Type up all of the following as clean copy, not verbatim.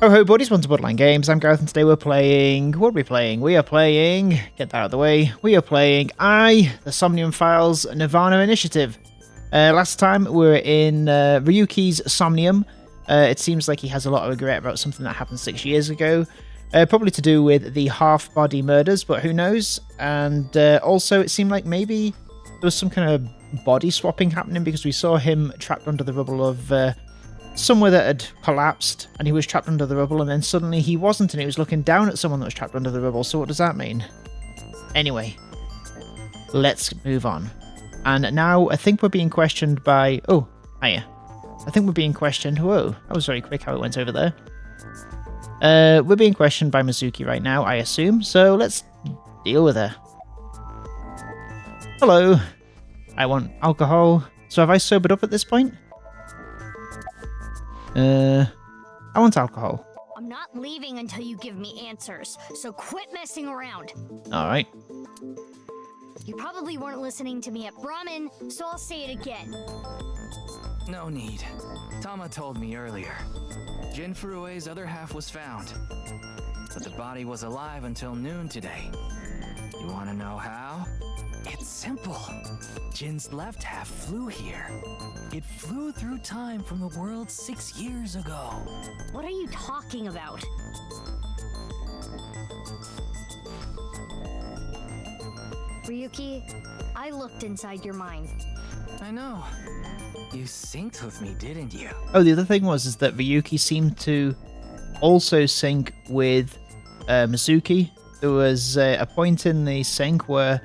Oh ho buddies, welcome to Borderline Games. I'm Gareth and today we're playing... What are we playing? We are playing... Get that out of the way. We are playing the Somnium Files Nirvana Initiative. Last time we were in Ryuki's Somnium. It seems like he has a lot of regret about something that happened 6 years ago. Probably to do with the half-body murders, but who knows? And also it seemed like maybe there was some kind of body swapping happening because we saw him trapped under the rubble of... somewhere that had collapsed and he was trapped under the rubble, and then suddenly he wasn't and he was looking down at someone that was trapped under the rubble. So what does that mean? Anyway, let's move on. And now I think we're being questioned by... Oh, hiya. I think we're being questioned... Whoa, that was very quick how it went over there. We're being questioned by Mizuki right now, I assume, so let's deal with her. Hello. I want alcohol. So have I sobered up at this point? I want alcohol. I'm not leaving until you give me answers, so quit messing around. Alright. You probably weren't listening to me at Brahmin, so I'll say it again. No need. Tama told me earlier. Jin Furue's other half was found, but the body was alive until noon today. You want to know how? It's simple. Jin's left half flew here. It flew through time from the world 6 years ago. What are you talking about? Ryuki, I looked inside your mind. I know. You synced with me, didn't you? Oh, the other thing is that Ryuki seemed to also sync with Mizuki. There was a point in the sync where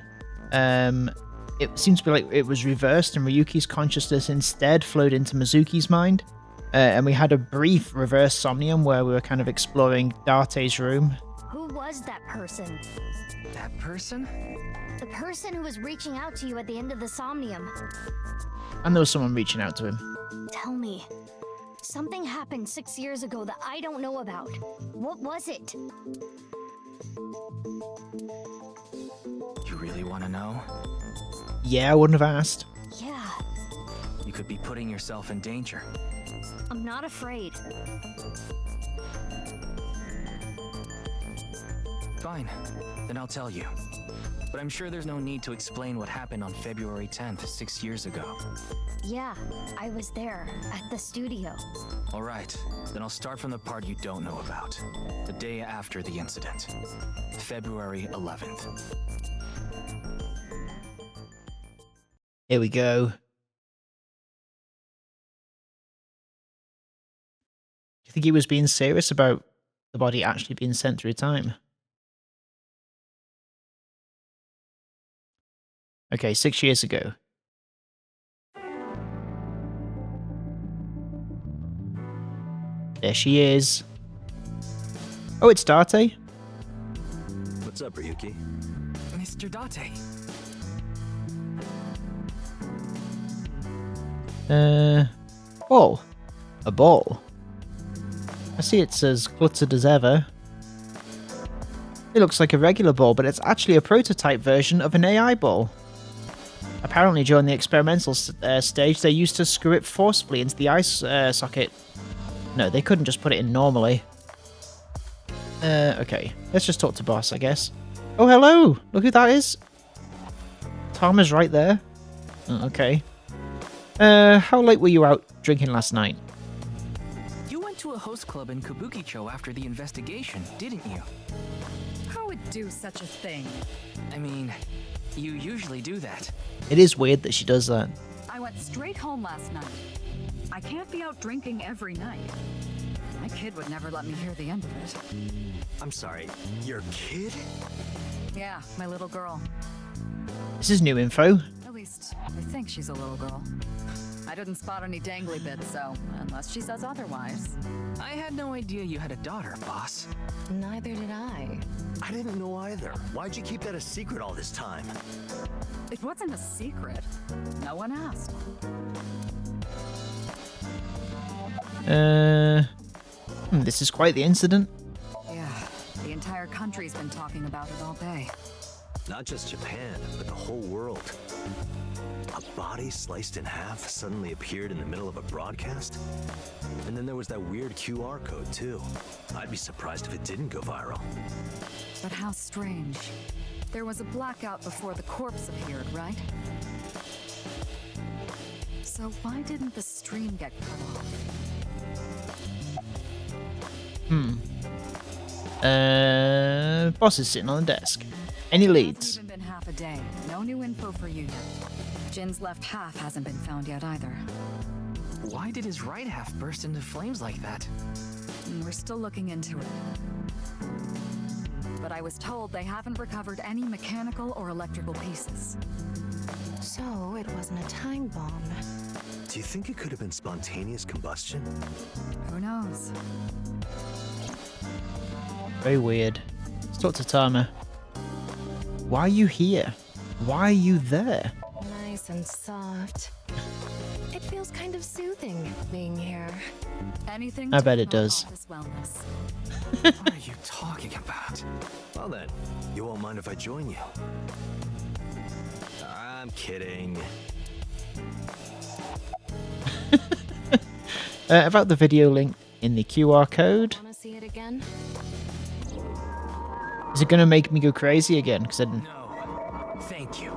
it seems to be like it was reversed and Ryuki's consciousness instead flowed into Mizuki's mind. And we had a brief reverse Somnium where we were kind of exploring Date's room. Who was that person? That person? The person who was reaching out to you at the end of the Somnium. And there was someone reaching out to him. Tell me. Something happened 6 years ago that I don't know about. What was it? You really want to know? Yeah, I wouldn't have asked. Yeah. You could be putting yourself in danger. I'm not afraid. Fine, then I'll tell you. But I'm sure there's no need to explain what happened on February 10th, 6 years ago. Yeah, I was there, at the studio. Alright, then I'll start from the part you don't know about. The day after the incident. February 11th. Here we go. Do you think he was being serious about the body actually being sent through time? Okay, 6 years ago. There she is. Oh, it's Date. What's up, Ryuki? Mr. Date. Ball. A ball. I see it's as cluttered as ever. It looks like a regular ball, but it's actually a prototype version of an AI ball. Apparently, during the experimental stage, they used to screw it forcibly into the ice socket. No, they couldn't just put it in normally. Okay. Let's just talk to boss, I guess. Oh, hello! Look who that is. Tama's right there. Oh, okay. How late were you out drinking last night? You went to a host club in Kabukicho after the investigation, didn't you? Who would do such a thing? I mean, you usually do that. It is weird that she does that. I went straight home last night. I can't be out drinking every night. My kid would never let me hear the end of it. I'm sorry, your kid? Yeah, my little girl. This is new info. At least, I think she's a little girl. I didn't spot any dangly bits, so unless she says otherwise. I had no idea you had a daughter, boss. Neither did I. I didn't know either. Why'd you keep that a secret all this time? It wasn't a secret. No one asked. This is quite the incident. Yeah, the entire country's been talking about it all day. Not just Japan, but the whole world. A body sliced in half suddenly appeared in the middle of a broadcast? And then there was that weird QR code, too. I'd be surprised if it didn't go viral. But how strange. There was a blackout before the corpse appeared, right? So why didn't the stream get cut off? Boss is sitting on the desk. Any leads? It's even been half a day. No new info for you yet. Jin's left half hasn't been found yet either. Why did his right half burst into flames like that? We're still looking into it. But I was told they haven't recovered any mechanical or electrical pieces. So it wasn't a time bomb. Do you think it could have been spontaneous combustion? Who knows? Very weird. Let's talk to Tama. Why are you here? Why are you there? Nice and soft. It feels kind of soothing being here. Anything I to bet it promote does. office wellness. What are you talking about? Well then, you won't mind if I join you. I'm kidding. About the video link in the QR code. Wanna see it again? Is it going to make me go crazy again? Because No. Thank you.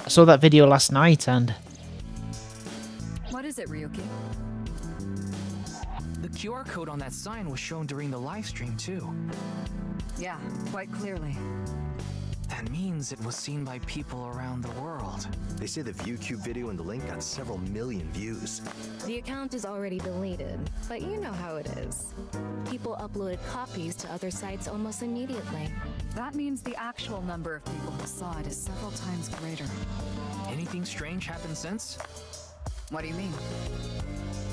I saw that video last night and What is it, Ryuki? The QR code on that sign was shown during the live stream too. Yeah, quite clearly. That means it was seen by people around the world. They say the ViewCube video and the link got several million views. The account is already deleted, but you know how it is. People uploaded copies to other sites almost immediately. That means the actual number of people who saw it is several times greater. Anything strange happened since? What do you mean?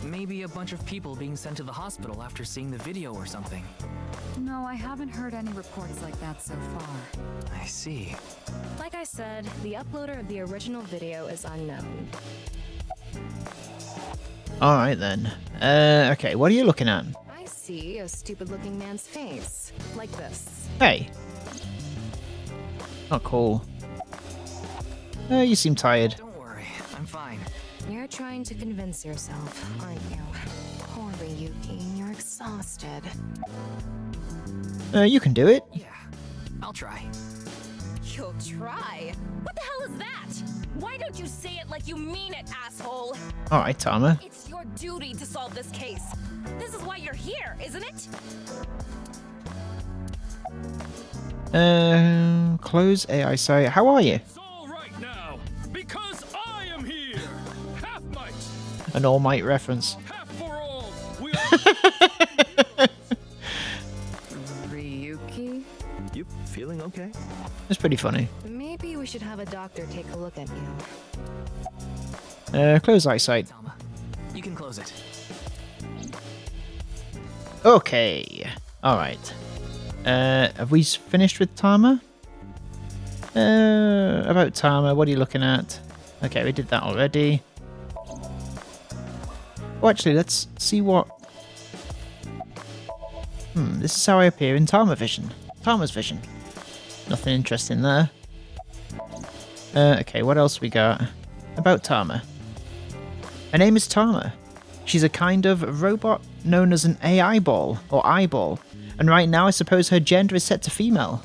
Maybe a bunch of people being sent to the hospital after seeing the video or something. No, I haven't heard any reports like that so far. I see. Like I said, the uploader of the original video is unknown. alright then. Okay, what are you looking at? I see a stupid-looking man's face, like this. Hey. Not cool. You seem tired. Don't worry, I'm fine. You're trying to convince yourself, aren't you? Poor Ryuki, you're exhausted. You can do it. Yeah, I'll try. You'll try? What the hell is that? Why don't you say it like you mean it, asshole? Alright, Tama. It's your duty to solve this case. This is why you're here, isn't it? Close AI site. How are you? It's all right now, because I am here. Half might, An All Might reference. half for all. We are. Ryuki? You feeling okay? It's pretty funny. Maybe we should have a doctor take a look at you. Close eyesight. Tama, you can close it. Okay. Alright. Have we finished with Tama? About Tama, what are you looking at? Okay, we did that already. Oh, actually, let's see what... this is how I appear in Tama's vision. Nothing interesting there. Okay, what else we got? About Tama. Her name is Tama. She's a kind of robot known as an AI ball, or eyeball, and right now I suppose her gender is set to female.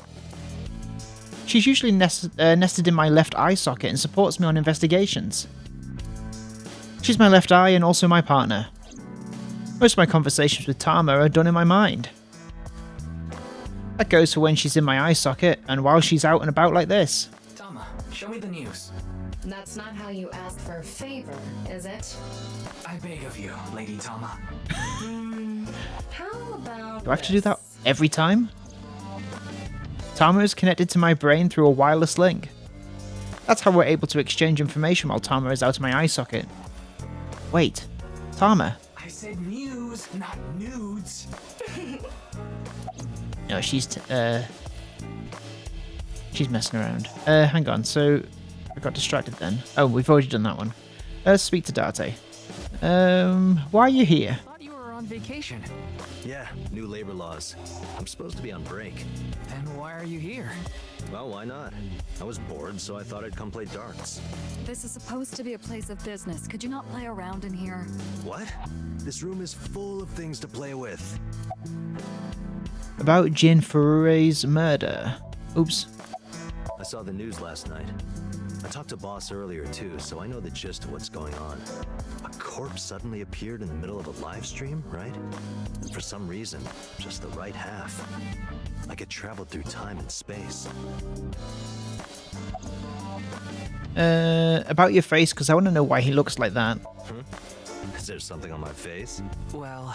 She's usually nested in my left eye socket and supports me on investigations. She's my left eye and also my partner. Most of my conversations with Tama are done in my mind. That goes for when she's in my eye socket and while she's out and about like this. Tama, show me the news. That's not how you ask for a favor, is it? I beg of you, Lady Tama. How about Do I have to do that every time? Tama is connected to my brain through a wireless link. That's how we're able to exchange information while Tama is out of my eye socket. Wait, Tama? I said news, not nudes. No, she's messing around. Hang on, so I got distracted then. Oh, we've already done that one. Let's speak to Date. Why are you here? Thought you were on vacation. Yeah, new labor laws. I'm supposed to be on break. Then why are you here? Well, why not? I was bored, so I thought I'd come play darts. This is supposed to be a place of business. Could you not play around in here? What? This room is full of things to play with. About Jin Furui's murder. Oops. I saw the news last night. I talked to Boss earlier too, so I know the gist of what's going on. A corpse suddenly appeared in the middle of a live stream, right? And for some reason, just the right half. Like it traveled through time and space. About your face, because I want to know why he looks like that. Is there something on my face? Well,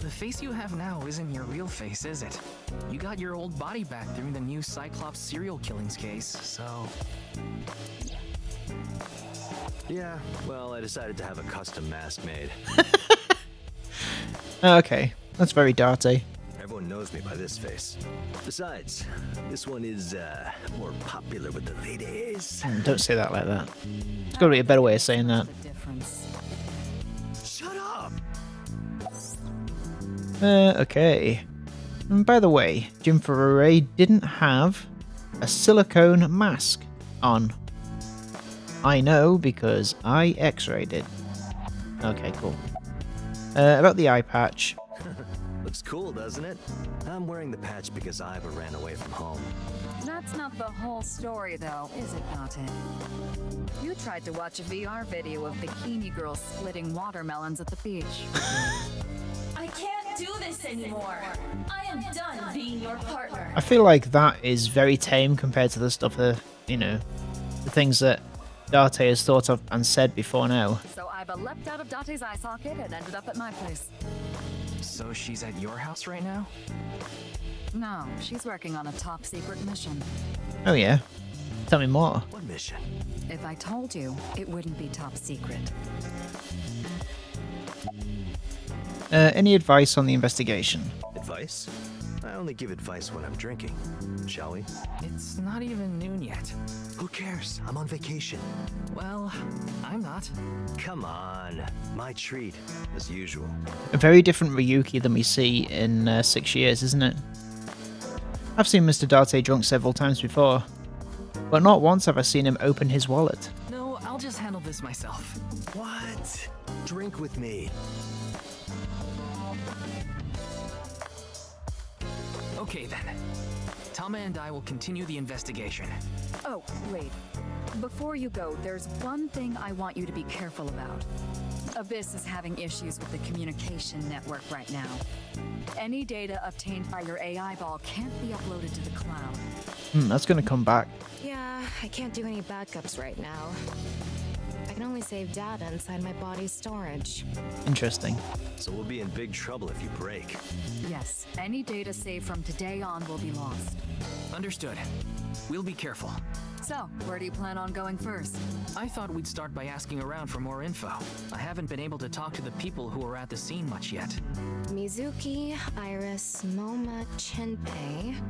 the face you have now isn't your real face, is it? You got your old body back during the new Cyclops serial killings case, so... Yeah, well, I decided to have a custom mask made. Okay, that's very darty. Everyone knows me by this face. Besides, this one is, more popular with the ladies. Don't say that like that. There's got to be a better way of saying that. The difference. Shut up! Okay. And by the way, Jim Furui didn't have a silicone mask on. I know because I x-rayed it. Okay, cool. About the eye patch. Looks cool, doesn't it? I'm wearing the patch because Iva ran away from home. That's not the whole story, though, is it, Date? You tried to watch a VR video of bikini girls splitting watermelons at the beach. I can't do this anymore. I am done being your partner. I feel like that is very tame compared to the stuff that, the things that Date has thought of and said before now. So Iva leapt out of Date's eye socket and ended up at my place. So she's at your house right now? No, she's working on a top secret mission. Oh yeah? Tell me more. What mission? If I told you, it wouldn't be top secret. Any advice on the investigation? Advice? I only give advice when I'm drinking. Shall we? It's not even noon yet. Who cares? I'm on vacation. Well, I'm not. Come on. My treat, as usual. A very different Ryuki than we see in 6 years, isn't it? I've seen Mr. Date drunk several times before, but not once have I seen him open his wallet. No, I'll just handle this myself. What? Drink with me. Okay then. Tama and I will continue the investigation. Oh, wait. Before you go, there's one thing I want you to be careful about. Abyss is having issues with the communication network right now. Any data obtained by your AI ball can't be uploaded to the cloud. That's gonna come back. Yeah, I can't do any backups right now. I can only save data inside my body's storage. Interesting. So we'll be in big trouble if you break. Yes, any data saved from today on will be lost. Understood. We'll be careful. So, where do you plan on going first? I thought we'd start by asking around for more info. I haven't been able to talk to the people who were at the scene much yet. Mizuki, Iris, Moma, Chenpei,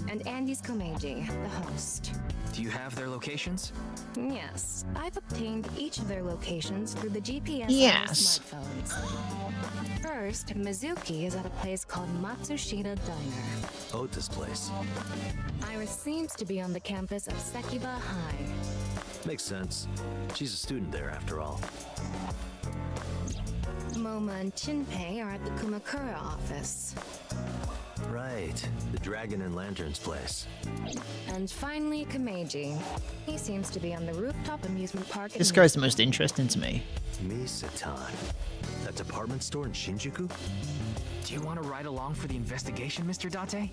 and Andy's Komeiji, the host. Do you have their locations? Yes, I've obtained each of their locations through the GPS Yes. on their smartphones. First, Mizuki is at a place called Matsushita Diner. Ota's place. Iris seems to be on the campus of Sekiba High. Makes sense. She's a student there after all. Moma and Chinpei are at the Kumakura office. Right. The Dragon and Lanterns place. And finally, Komeiji. He seems to be on the rooftop amusement park. This guy's the most interesting to me. Misatan. That department store in Shinjuku? Do you want to ride along for the investigation, Mr. Date?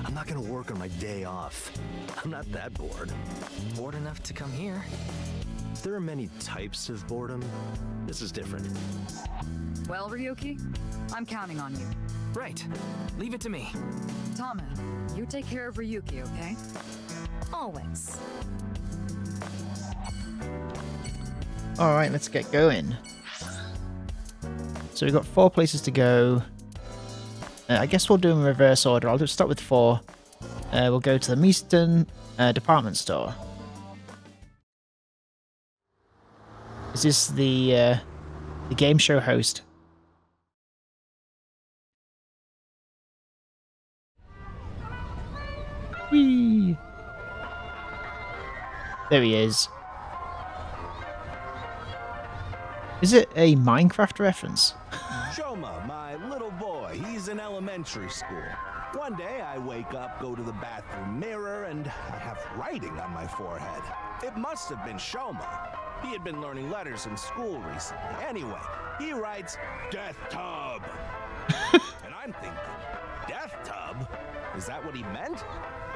I'm not gonna work on my day off. I'm not that bored. Bored enough to come here? There are many types of boredom. This is different. Well, Ryuki, I'm counting on you. Right. Leave it to me. Tama, you take care of Ryuki, okay? Always. Alright, let's get going. So we've got 4 places to go. I guess we'll do them in reverse order. I'll just start with 4. We'll go to the Measton department store. Is this the game show host? Whee! There he is. Is it a Minecraft reference? Shoma, my little boy, he's in elementary school. One day I wake up, go to the bathroom mirror, and I have writing on my forehead. It must have been Shoma. He had been learning letters in school recently. Anyway, he writes, Death Tub. And I'm thinking, Death Tub? Is that what he meant?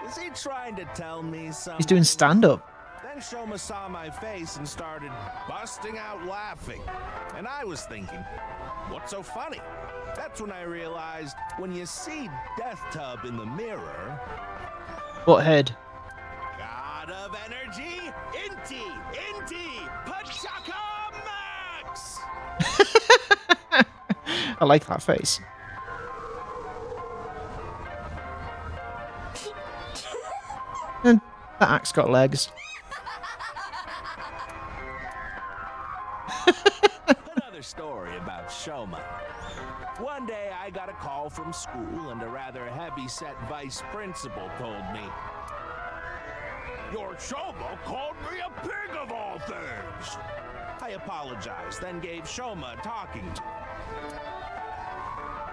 Is he trying to tell me something? He's doing stand-up. Then Shoma saw my face and started busting out laughing. And I was thinking, what's so funny? That's when I realized when you see Death Tub in the mirror... Butthead. God of energy, Inti, Pachaka Max! I like that face. And that axe got legs. Another story about Shoma. One day I got a call from school and a rather heavy-set vice principal told me, Your Shoma called me a pig of all things. I apologized, then gave Shoma a talking to.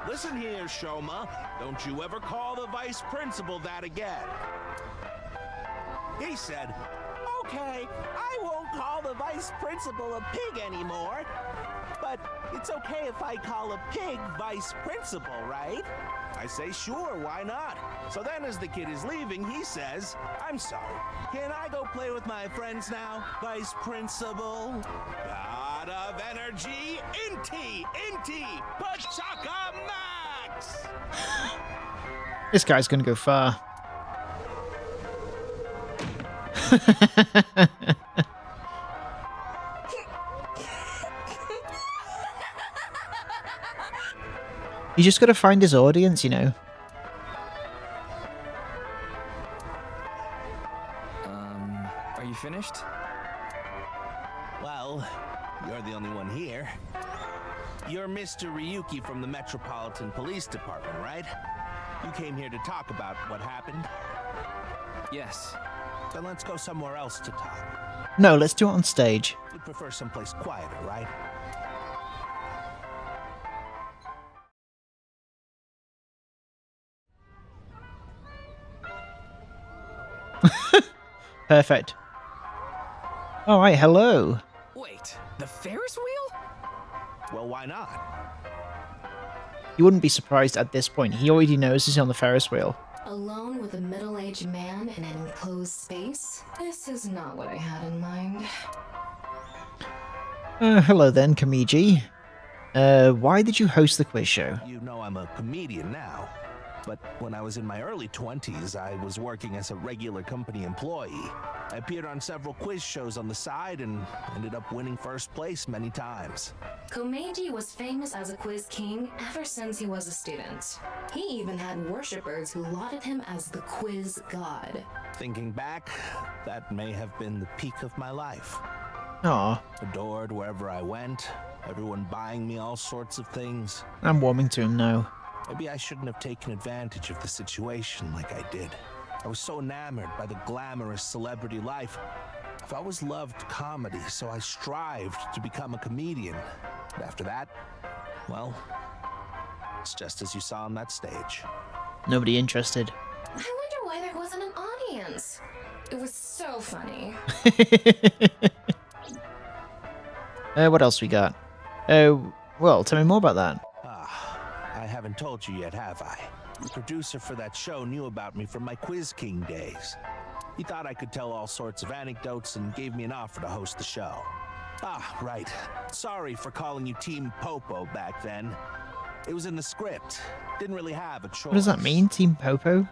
Listen here, Shoma. Don't you ever call the vice principal that again. He said, Okay, I won't call the vice principal a pig anymore. But it's okay if I call a pig vice principal, right? I say, sure, why not? So then as the kid is leaving, he says, I'm sorry, can I go play with my friends now, vice principal? God of energy, Inti, Pachaka Max! This guy's gonna go far. You just gotta find his audience, you know. Are you finished? Well, you're the only one here. You're Mr. Ryuki from the Metropolitan Police Department, right? You came here to talk about what happened? Yes. Then let's go somewhere else to talk. No, let's do it on stage. You'd prefer someplace quieter, right? Perfect. Alright, hello. Wait, the Ferris wheel? Well, why not? You wouldn't be surprised at this point. He already knows he's on the Ferris wheel. Alone with a middle-aged man in an enclosed space? This is not what I had in mind. Hello then, Kamiji. Why did you host the quiz show? You know I'm a comedian now. But when I was in my early 20s, I was working as a regular company employee. I appeared on several quiz shows on the side and ended up winning first place many times. Komeiji was famous as a quiz king ever since he was a student. He even had worshippers who lauded him as the quiz god. Thinking back, that may have been the peak of my life. Aw, Adored wherever I went, everyone buying me all sorts of things. I'm warming to him now. Maybe I shouldn't have taken advantage of the situation like I did. I was so enamored by the glamorous celebrity life. I've always loved comedy, so I strived to become a comedian. But after that, well, it's just as you saw on that stage. Nobody interested. I wonder why there wasn't an audience. It was so funny. What else we got? Well, tell me more about that. I haven't told you yet, have I? The producer for that show knew about me from my Quiz King days. He thought I could tell all sorts of anecdotes and gave me an offer to host the show. Ah, right. Sorry for calling you Team Popo back then. It was in the script. Didn't really have a choice. What does that mean, Team Popo?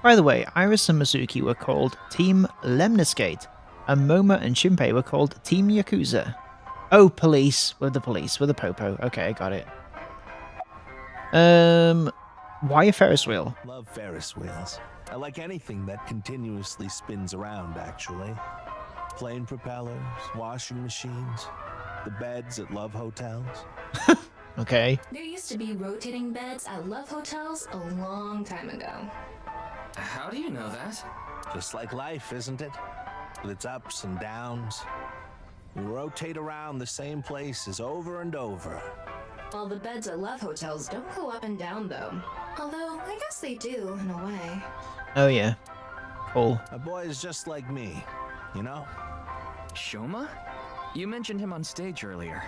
By the way, Iris and Mizuki were called Team Lemniscate, and Moma and Shinpei were called Team Yakuza. Oh, police. We're the police. We're the Popo. Okay, I got it. Why a Ferris wheel? Love Ferris wheels. I like anything that continuously spins around, actually. Plane propellers, washing machines, the beds at love hotels. Okay. There used to be rotating beds at love hotels a long time ago. How do you know that? Just like life, isn't it? With its ups and downs. We rotate around the same places over and over. Well, the beds at love hotels don't go up and down, though. Although, I guess they do, in a way. Oh yeah. Cool. A boy is just like me, you know? Shoma? You mentioned him on stage earlier.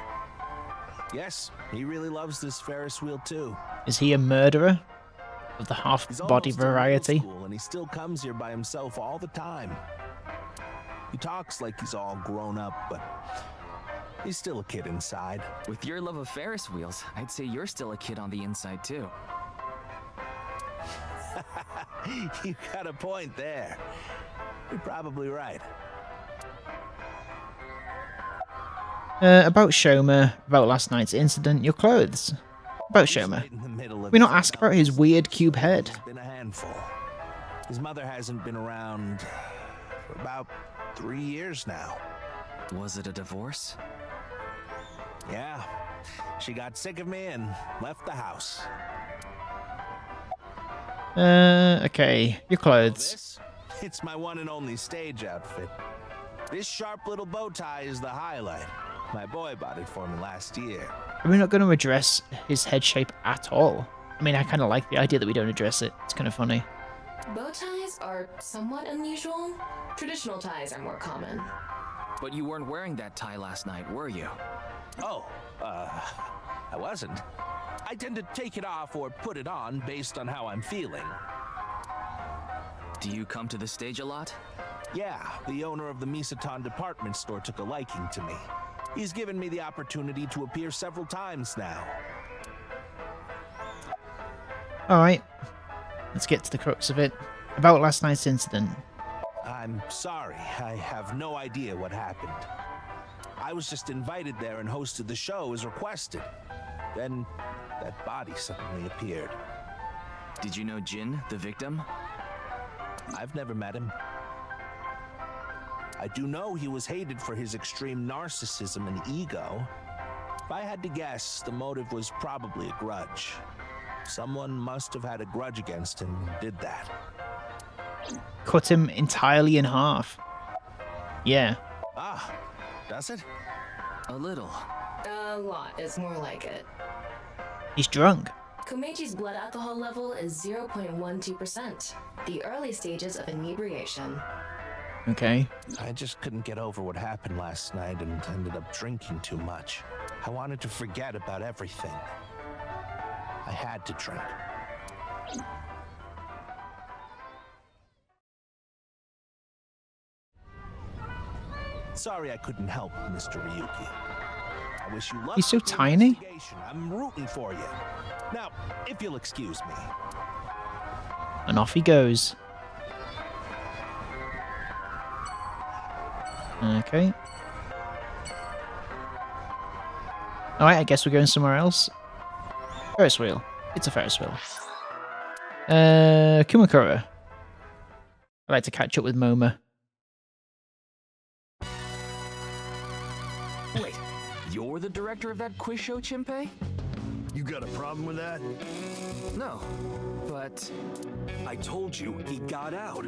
Yes, he really loves this Ferris wheel too. Is he a murderer? Of the He's half-body almost in middle variety? school, and he still comes here by himself all the time. He talks like he's all grown up, but he's still a kid inside. With your love of Ferris wheels, I'd say you're still a kid on the inside too. You got a point there. You're probably right. About Shoma, about last night's incident, your clothes. About He's Shoma. right in the middle of We not his ask about his weird cube head. He's been a handful. His mother hasn't been around for about 3 years now. Was it a divorce? Yeah, she got sick of me and left the house. Okay, your clothes. This? It's my one and only stage outfit. This sharp little bow tie is the highlight. My boy bought it for me last year. Are we not going to address his head shape at all? I mean, I kind of like the idea that we don't address it. It's kind of funny. Bow ties are somewhat unusual. Traditional ties are more common. But you weren't wearing that tie last night, were you? Oh, I wasn't. I tend to take it off or put it on based on how I'm feeling. Do you come to the stage a lot? Yeah, the owner of the Misaton department store took a liking to me. He's given me the opportunity to appear several times now. Alright, let's get to the crux of it. About last night's incident. I'm sorry, I have no idea what happened. I was just invited there and hosted the show as requested. Then that body suddenly appeared. Did you know Jin, the victim? I've never met him. I do know he was hated for his extreme narcissism and ego. If I had to guess, the motive was probably a grudge. Someone must have had a grudge against him and did that. Cut him entirely in half. Yeah. Ah, does it? A little. A lot is more like it. He's drunk. Komechi's blood alcohol level is 0.12%, the early stages of inebriation. Okay. I just couldn't get over what happened last night and ended up drinking too much. I wanted to forget about everything. I had to drink. Sorry I couldn't help, Mr. Ryuki. I wish you luck. He's so with your tiny. investigation. I'm rooting for you. Now, if you'll excuse me. And off he goes. Okay. Alright, I guess we're going somewhere else. Ferris wheel. It's a Ferris wheel. Kumakura. I'd like to catch up with Moma. Wait, you're the director of that quiz show, Chimpei? You got a problem with that? No, but I told you he got out.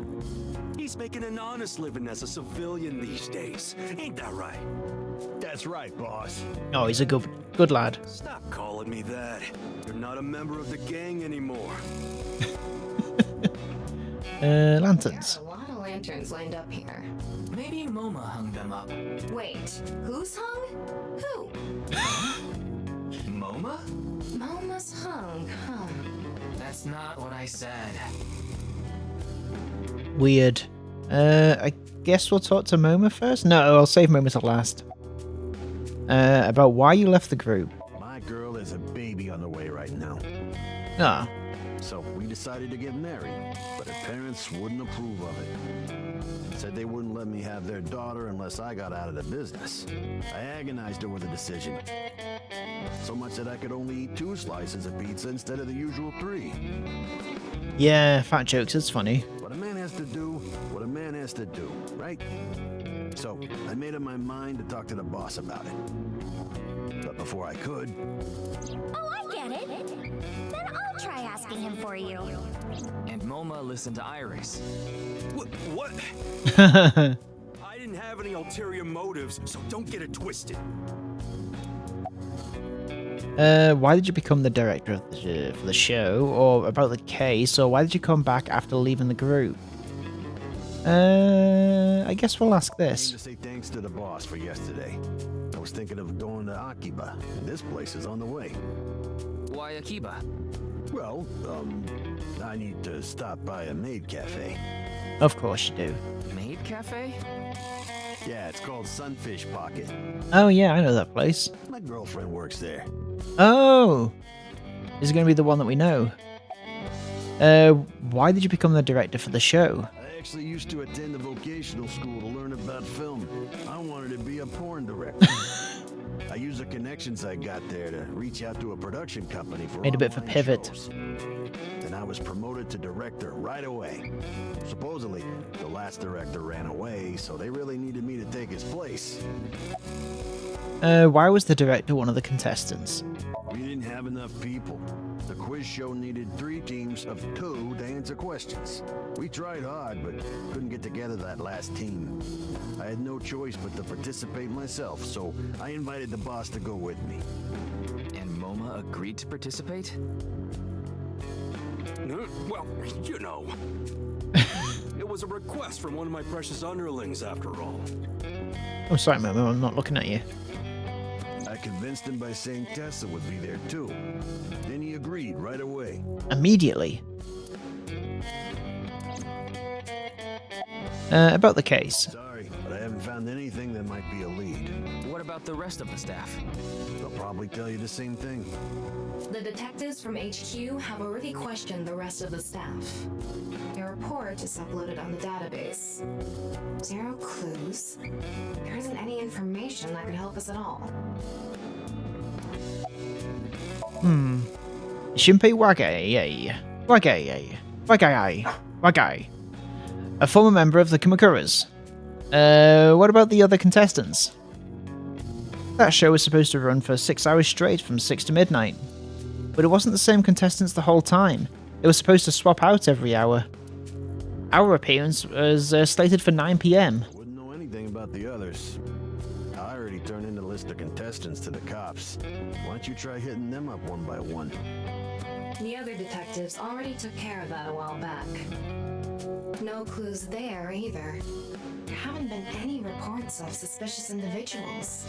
He's making an honest living as a civilian these days. Ain't that right? That's right, boss. Oh, he's a good lad. Stop calling me that. You're not a member of the gang anymore. Lanterns. There are a lot of lanterns lined up here. maybe Moma hung them up. Wait, who's hung? Who? Moma? Moma's hung, huh? That's not what I said. Weird. I guess we'll talk to Moma first? No, I'll save Moma till last. About why you left the group. My girl is a baby on the way right now. Ah, So we decided to get married, but her parents wouldn't approve of it. Said they wouldn't let me have their daughter unless I got out of the business. I agonized over the decision. So much that I could only eat 2 slices of pizza instead of the usual 3. yeah, fat jokes, it's funny. What a man has to do, what a man has to do, right? So I made up my mind to talk to the boss about it. But before I could. Oh, I get it. Then I'll try asking him for you. And Moma listened to Iris. What? I didn't have any ulterior motives, so don't get it twisted. Why did you become the director of for the show, or about the case, or why did you come back after leaving the group? I guess we'll ask I came this. to say thanks to the boss for yesterday. I was thinking of going to Akiba, and this place is on the way. Why Akiba? Well, I need to stop by a maid cafe. Of course you do. Maid Cafe? Yeah, it's called Sunfish Pocket. Oh yeah, I know that place. My girlfriend works there. Oh! This is going to be the one that we know. Why did you become the director for the show? I actually used to attend a vocational school to learn about film. I wanted to be a porn director. I used the connections I got there to reach out to a production company for Made a bit of a online pivot. shows. Then I was promoted to director right away. Supposedly, the last director ran away, so they really needed me to take his place. Why was the director one of the contestants? We didn't have enough people. The quiz show needed 3 teams of 2 to answer questions. We tried hard, but couldn't get together that last team. I had no choice but to participate myself, so I invited the boss to go with me. And Moma agreed to participate? Well, you know. It was a request from one of my precious underlings, after all. Oh, sorry, Momo, I'm not looking at you. I convinced him by saying Tessa would be there too. Then he agreed right away. Immediately. About the case. Sorry, but I haven't found anything that might be a lead. What about the rest of the staff? They'll probably tell you the same thing. The detectives from HQ have already questioned the rest of the staff. Your report is uploaded on the database. 0 clues. There isn't any information that could help us at all. Shinpei Wagai. A former member of the Kamakuras. What about the other contestants? That show was supposed to run for 6 hours straight from 6 to midnight. But it wasn't the same contestants the whole time. It was supposed to swap out every hour. Our appearance was slated for 9 PM. Wouldn't know anything about the others. I already turned in a list of contestants to the cops. Why don't you try hitting them up one by one? The other detectives already took care of that a while back. No clues there either. There haven't been any reports of suspicious individuals.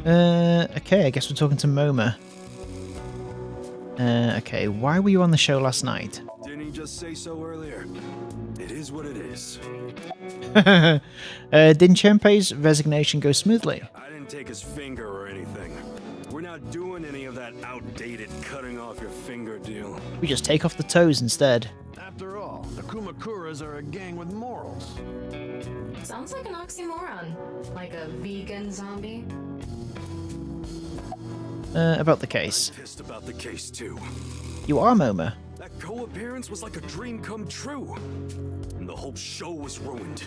Okay, I guess we're talking to Moma. Okay, why were you on the show last night? Didn't he just say so earlier? It is what it is. Didn't Shinpei's resignation go smoothly? I didn't take his finger or anything. We're not doing any of that outdated cutting off your finger deal. We just take off the toes instead. After all, the Kumakuras are a gang with morals. Sounds like an oxymoron. Like a vegan zombie. About the case. I'm pissed about the case too. You are Moma. That co-appearance was like a dream come true. And the whole show was ruined.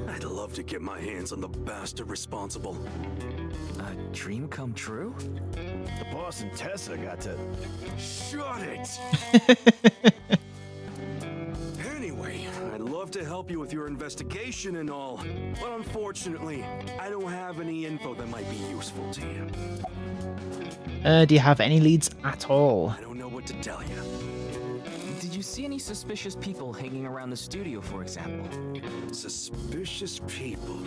I'd love to get my hands on the bastard responsible. A dream come true? The boss and Tessa got to... Shut it! Anyway, I'd love to help you with your investigation and all, but unfortunately, I don't have any info that might be useful to you. Do you have any leads at all? I don't know what to tell you. Did you see any suspicious people hanging around the studio, for example? Suspicious people.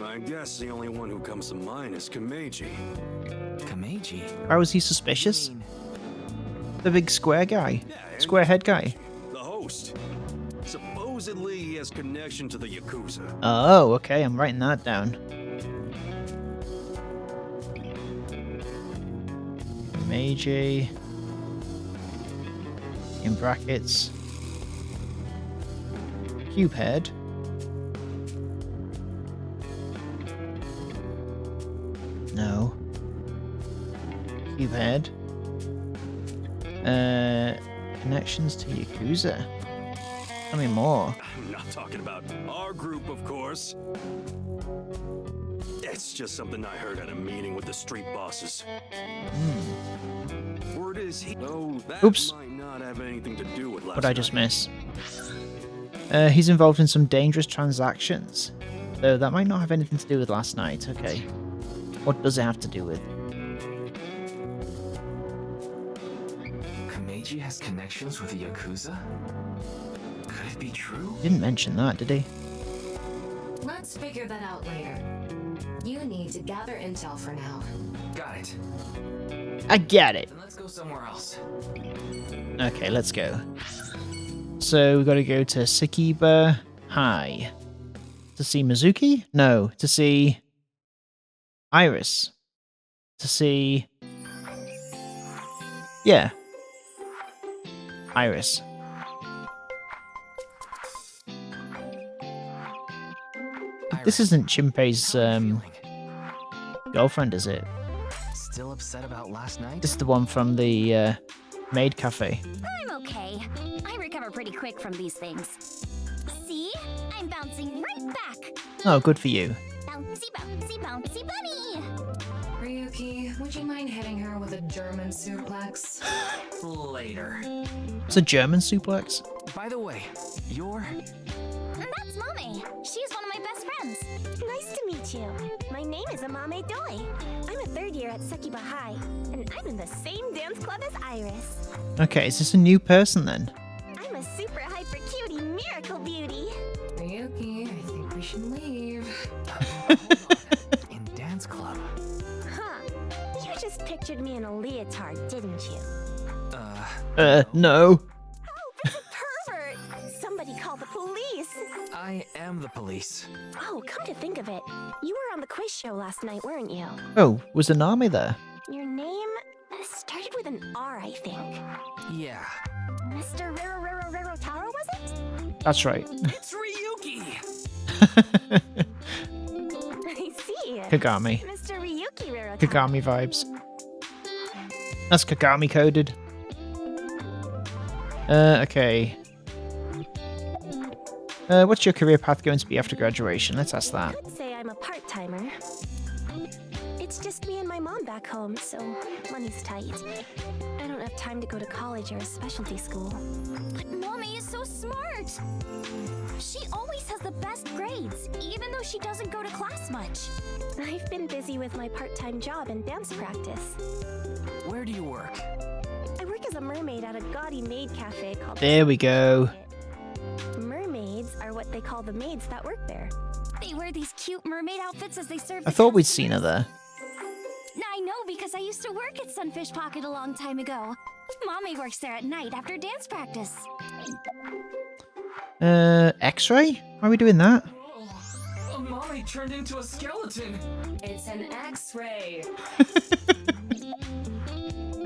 I guess the only one who comes to mind is Kameji. Kameji? Why was he suspicious? I mean, The big square guy? Yeah, Square head guy? The host. Supposedly he has connection to the Yakuza. Oh, okay, I'm writing that down. Meiji. In brackets. Cube head. No. Cube head. Connections to Yakuza. Tell me more. Not talking about our group, of course. It's just something I heard at a meeting with the street bosses. Word is that Oops. might not have anything to do with last What did I just night. miss? He's involved in some dangerous transactions. Though that might not have anything to do with last night. Okay. What does it have to do with? Kameji has connections with the Yakuza? Could it be true? He didn't mention that, did he? Let's figure that out later. You need to gather intel for now. Got it. I get it. Then let's go somewhere else. Okay, let's go. So we got to go to Sakiba High. To see Mizuki? No, to see Iris. To see... Yeah. Iris. This isn't Chimpei's girlfriend, is it? Still upset about last night? This is the one from the maid cafe. I'm okay. I recover pretty quick from these things. See? I'm bouncing right back. Oh, good for you. Bouncy, bouncy, bouncy bunny. Ryuki, would you mind hitting her with a German suplex? Later. It's a German suplex. By the way, you're... That's Mame. She's one of my best friends. Nice to meet you. My name is Amame Doi. I'm a third year at Sakiba High, and I'm in the same dance club as Iris. Okay, is this a new person then? I'm a super hyper cutie miracle beauty. Ryuki, I think we should leave. in dance club. Huh. You just pictured me in a leotard, didn't you? No. Pervert! Somebody call the police. I am the police. Oh, come to think of it, you were on the quiz show last night, weren't you? Oh, was Anami there? Your name started with an R, I think. Yeah. Mr. Rero Taro, was it? That's right. It's Ryuki! I see. Kagami. Mr. Ryuki Rero Taro. Kagami vibes. That's Kagami coded. Okay. What's your career path going to be after graduation? Let's ask that. I could say I'm a part-timer. It's just me and my mom back home, so money's tight. I don't have time to go to college or a specialty school. But Mommy is so smart! She always has the best grades, even though she doesn't go to class much. I've been busy with my part-time job and dance practice. Where do you work? I work as a mermaid at a gaudy maid cafe called... There we go. Mermaids are what they call the maids that work there. They wear these cute mermaid outfits as they serve I thought we'd seen her there. I know because I used to work at Sunfish Pocket a long time ago. Mommy works there at night after dance practice. X-ray? Why are we doing that? Oh, Mommy turned into a skeleton! It's an X-ray.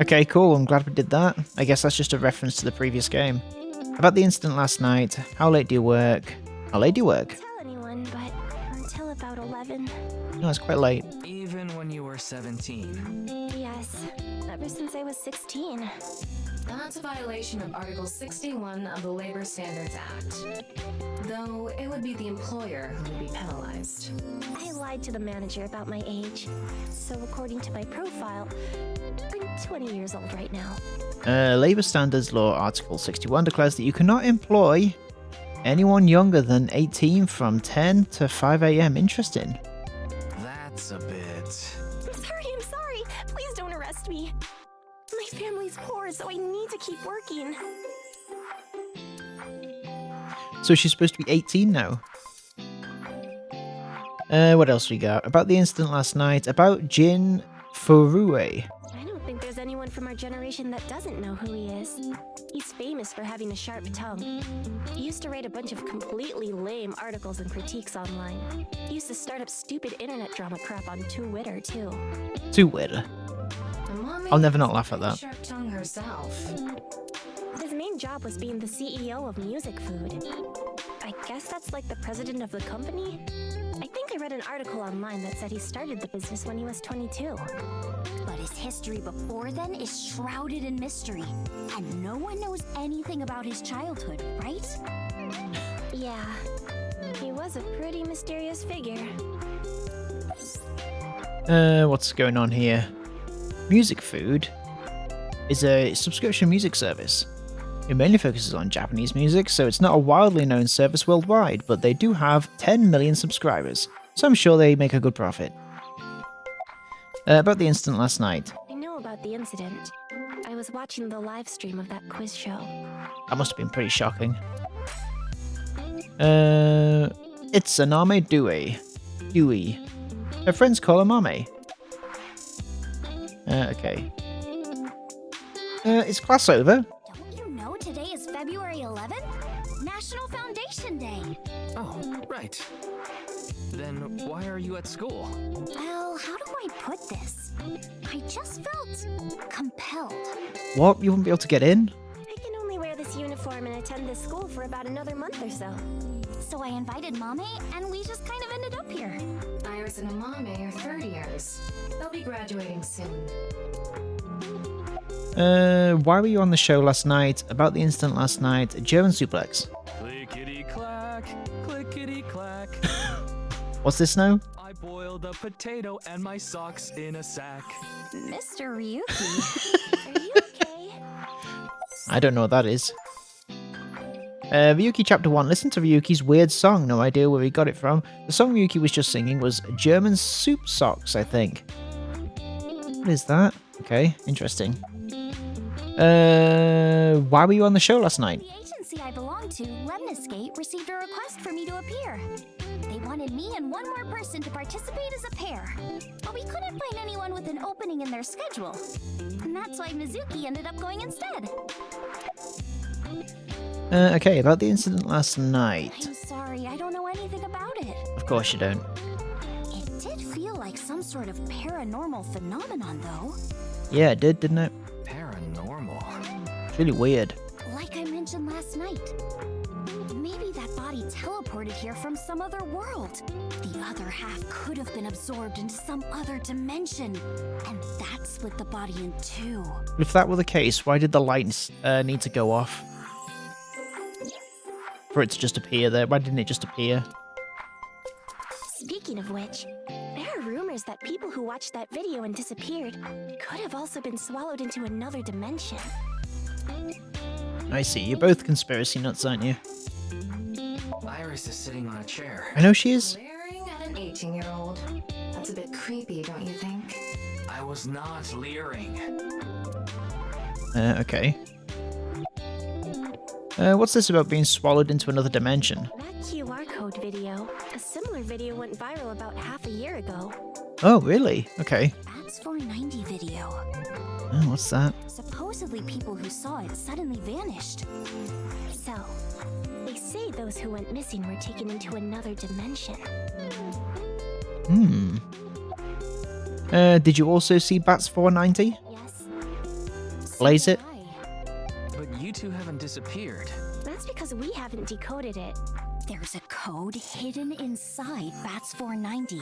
Okay, cool. I'm glad we did that. I guess that's just a reference to the previous game. About the incident last night, how late do you work? How late do you work? Tell anyone, but until about 11. No, it's quite late. Even when you were 17. Yes, ever since I was 16. That's a violation of Article 61 of the Labor Standards Act. Though it would be the employer who would be penalized. I lied to the manager about my age. So according to my profile, I'm 20 years old right now. Labour Standards Law Article 61 declares that you cannot employ anyone younger than 18 from 10 to 5 a.m. Interesting. That's a bit... I'm sorry. Please don't arrest me. My family's poor, so I need to keep working. So she's supposed to be 18 now. What else we got? About the incident last night. About Jin Furue. I don't think there's anyone from our generation that doesn't know who he is. He's famous for having a sharp tongue. He used to write a bunch of completely lame articles and critiques online. He used to start up stupid internet drama crap on Twitter, too. Too weird. I'll never not laugh at that. Sharp tongue herself. His main job was being the CEO of Music Food. I guess that's like the president of the company? I think I read an article online that said he started the business when he was 22. But his history before then is shrouded in mystery, and no one knows anything about his childhood, right? Yeah, he was a pretty mysterious figure. What's going on here? Music Food is a subscription music service. It mainly focuses on Japanese music, so it's not a wildly known service worldwide, but they do have 10 million subscribers, so I'm sure they make a good profit. About the incident last night. I know about the incident. I was watching the live stream of that quiz show. That must have been pretty shocking. It's Aname Dewey. Her friends call her Mame. Okay. Is class over? Don't you know today is February 11th? National Foundation Day. Oh, right. Then why are you at school? Well, how do I put this? I just felt compelled. What? You wouldn't be able to get in? I can only wear this uniform and attend this school for about another month or so. So I invited Mame, and we just kind of ended up here. Iris and Amame are third years. They'll be graduating soon. Why were you on the show last night? About the incident last night? German suplex. Clickety clack, clickety clack. What's this now? I boiled a potato and my socks in a sack. Mr. Ryuki. Are you okay? I don't know what that is. Ryuki Chapter 1. Listen to Ryuki's weird song. No idea where he got it from. The song Ryuki was just singing was German Soup Socks, I think. What is that? Okay, interesting. Why were you on the show last night? The agency I belong to, Lemniscate, received a request for me to appear. They wanted me and one more person to participate as a pair. But we couldn't find anyone with an opening in their schedule. And that's why Mizuki ended up going instead. Okay, about the incident last night. I'm sorry, I don't know anything about it. Of course you don't. It did feel like some sort of paranormal phenomenon, though. Yeah, it did, didn't it? Paranormal. It's really weird. Like I mentioned last night. Maybe that body teleported here from some other world. The other half could have been absorbed into some other dimension. And that split the body in two. If that were the case, why did the lights need to go off? For it to just appear there? Why didn't it just appear? Speaking of which, there are rumors that people who watched that video and disappeared could have also been swallowed into another dimension. I see. You're both conspiracy nuts, aren't you? Iris is sitting on a chair. I know she is. Glaring at an 18-year-old. That's a bit creepy, don't you think? I was not leering. Okay. What's this about being swallowed into another dimension? That QR code video, a similar video went viral about half a year ago. Oh, really? Okay. That's 490 video. Oh, what's that? Supposedly people who saw it suddenly vanished. So, they say those who went missing were taken into another dimension. Hmm. Did you also see Bats 490? Yes, Blaze it? But you two haven't disappeared. that's because we haven't decoded it. There's a code hidden inside Bats 490.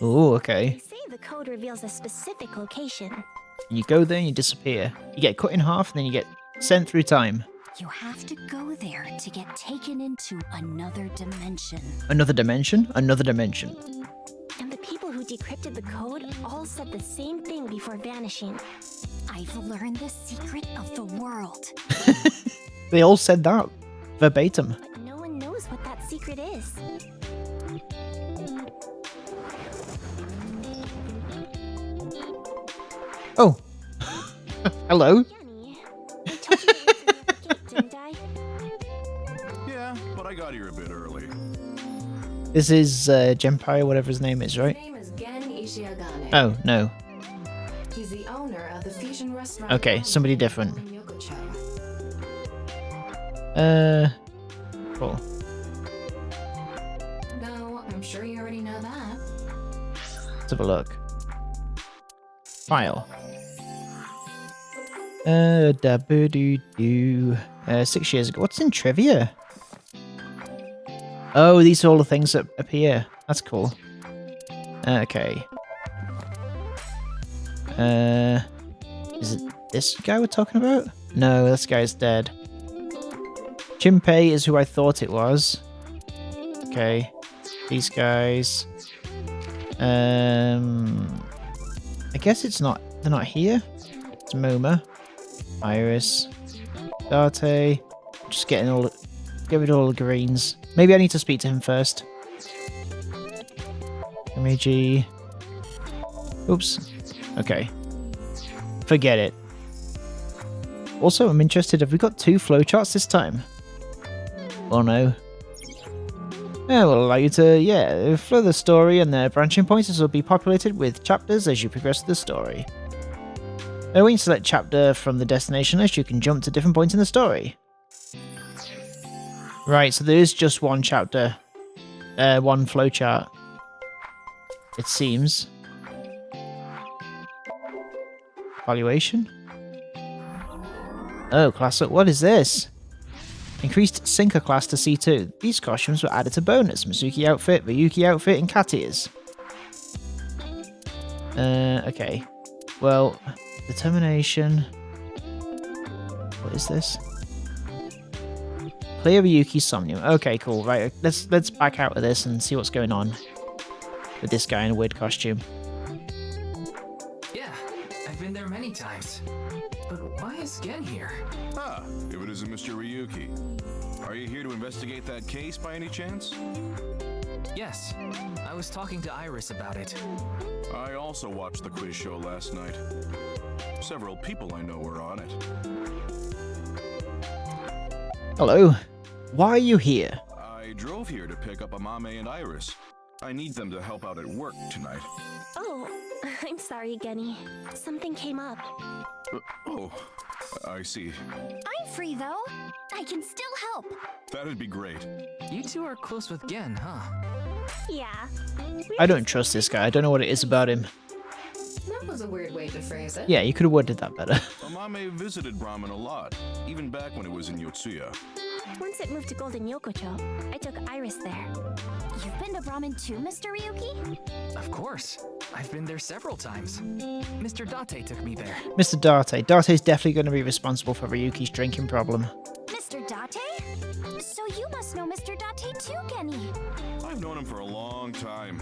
Oh, They okay. say the code reveals a specific location. You go there and you disappear. You get cut in half and then you get sent through time. You have to go there to get taken into another dimension. Another dimension? Another dimension. And the people who decrypted the code all said the same thing before vanishing. I've learned the secret of the world. They all said that. Verbatim. But no one knows what that secret is. Oh. Hello. Yanni, I told you to wait till the gate, didn't I? Yeah, but I got here a bit early. This is Genpai, whatever his name is, right? His name is Gen Ishiagane. Oh, no. He's the owner of the fusion restaurant. Okay, somebody different. in Yokocho. Cool. No, I'm sure you already know that. Let's have a look. File. Da-boo-doo-doo. 6 years ago. What's in trivia? Oh, these are all the things that appear. That's cool. Okay. Is it this guy we're talking about? No, this guy's dead. Chimpei is who I thought it was. Okay. These guys. I guess it's not. They're not here. It's Moma, Iris, Date. Just get rid of all the greens. Maybe I need to speak to him first. Meiji. Oops. Okay. Forget it. Also, I'm interested. Have we got 2 flowcharts this time? Oh no. Yeah, will allow you to, flow the story, and the branching points will be populated with chapters as you progress through the story. When you select chapter from the destination list, you can jump to different points in the story. Right, so there is just one chapter, one flowchart. It seems. Valuation? Oh, class up. What is this? Increased Sinker class to C2. These costumes were added to bonus. Masuki outfit, Ryuki outfit, and Katia's. Okay. Well, determination. What is this? Clear Ryuki Somnium. Okay, cool. Right, let's back out of this and see what's going on with this guy in a weird costume. Yeah, I've been there many times. But why is Gen here? Ah, if it isn't Mr. Ryuki. Are you here to investigate that case by any chance? Yes, I was talking to Iris about it. I also watched the quiz show last night. Several people I know were on it. Hello. Why are you here? I drove here to pick up Amame and Iris. I need them to help out at work tonight. Oh, I'm sorry, Genny. Something came up. Oh, I see. I'm free though. I can still help. That'd be great. You two are close with Gen, huh? Yeah. I don't trust this guy. I don't know what it is about him. That was a weird way to phrase it. Yeah, you could have worded that better. Amame visited Brahman a lot, even back when it was in Yotsuya. Once it moved to Golden Yokocho, I took Iris there. You've been to Brahmin too, Mr. Ryuki? Of course. I've been there several times. Mr. Date took me there. Mr. Date. Date's definitely going to be responsible for Ryuki's drinking problem. Mr. Date? So you must know Mr. Date too, Genny. I've known him for a long time.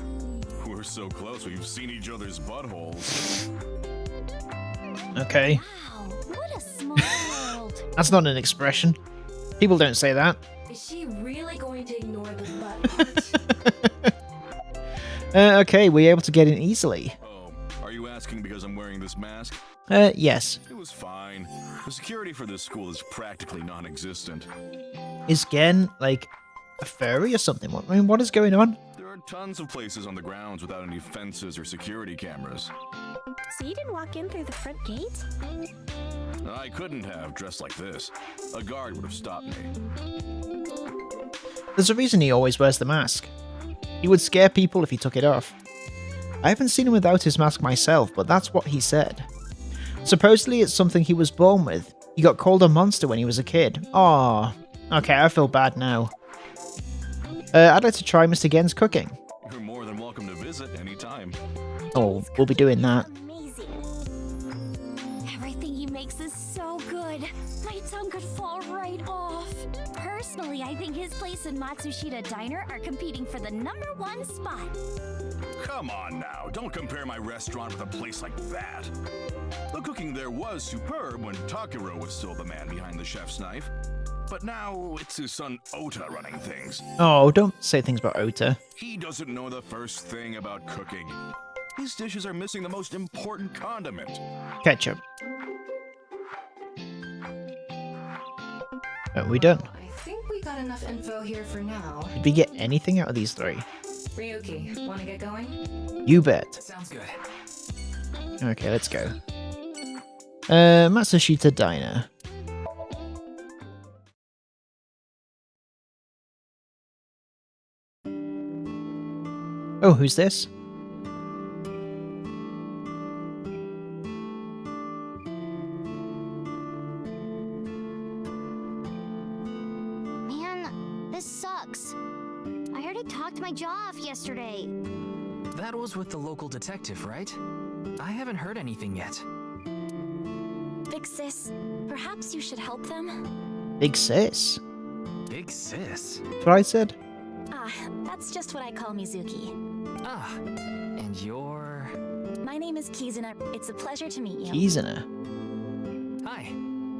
We're so close, we've seen each other's buttholes. Okay. Wow, what a small world. That's not an expression. People don't say that. Is she really going to ignore the butt part? Okay, we're able to get in easily. Oh, are you asking because I'm wearing this mask? Yes. It was fine. The security for this school is practically non-existent. Is Gen, like, a furry or something? What is going on? There are tons of places on the grounds without any fences or security cameras. So you didn't walk in through the front gate? I couldn't have dressed like this. A guard would have stopped me. There's a reason he always wears the mask. He would scare people if he took it off. I haven't seen him without his mask myself, but that's what he said. Supposedly it's something he was born with. He got called a monster when he was a kid. Aww. Okay, I feel bad now. I'd like to try Mr. Gen's cooking. You're more than welcome to visit anytime. Oh, we'll be doing that. Amazing. Everything he makes is so good. My tongue could fall right off. Personally, I think his place and Matsushita Diner are competing for the #1 spot. Come on now, don't compare my restaurant with a place like that. The cooking there was superb when Takiro was still the man behind the chef's knife. But now it's his son Ota running things. Oh, don't say things about Ota. He doesn't know the first thing about cooking. His dishes are missing the most important condiment. Ketchup. Are we done? I think we got enough info here for now. Did we get anything out of these 3? Ryuki, wanna get going? You bet. Sounds good. Okay, let's go. Matsushita Diner. Oh, who's this? Man, this sucks. I already talked my jaw off yesterday. That was with the local detective, right? I haven't heard anything yet. Big sis, perhaps you should help them? Big sis. Big sis? That's what I said. Ah, that's just what I call Mizuki. Ah, and you're... My name is Kizuna. It's a pleasure to meet you. Kizuna. Hi,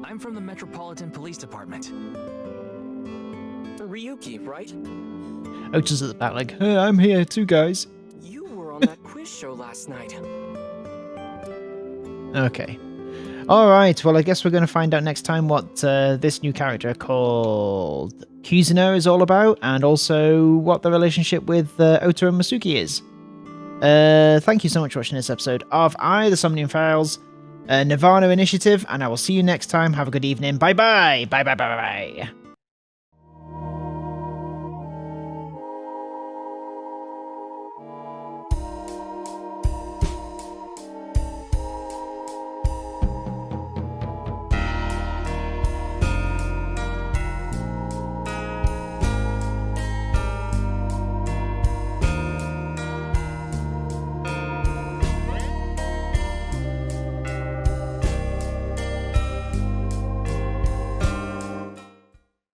I'm from the Metropolitan Police Department. Ryuki, right? Ota's at the back like, hey, I'm here too, guys. You were on that quiz show last night. Okay. Alright, well I guess we're going to find out next time what this new character called Kizuna is all about, and also what the relationship with Ota and Masuki is. Thank you so much for watching this episode of the Somnium Files, Nirvana Initiative, and I will see you next time. Have a good evening. Bye bye! Bye bye bye bye bye!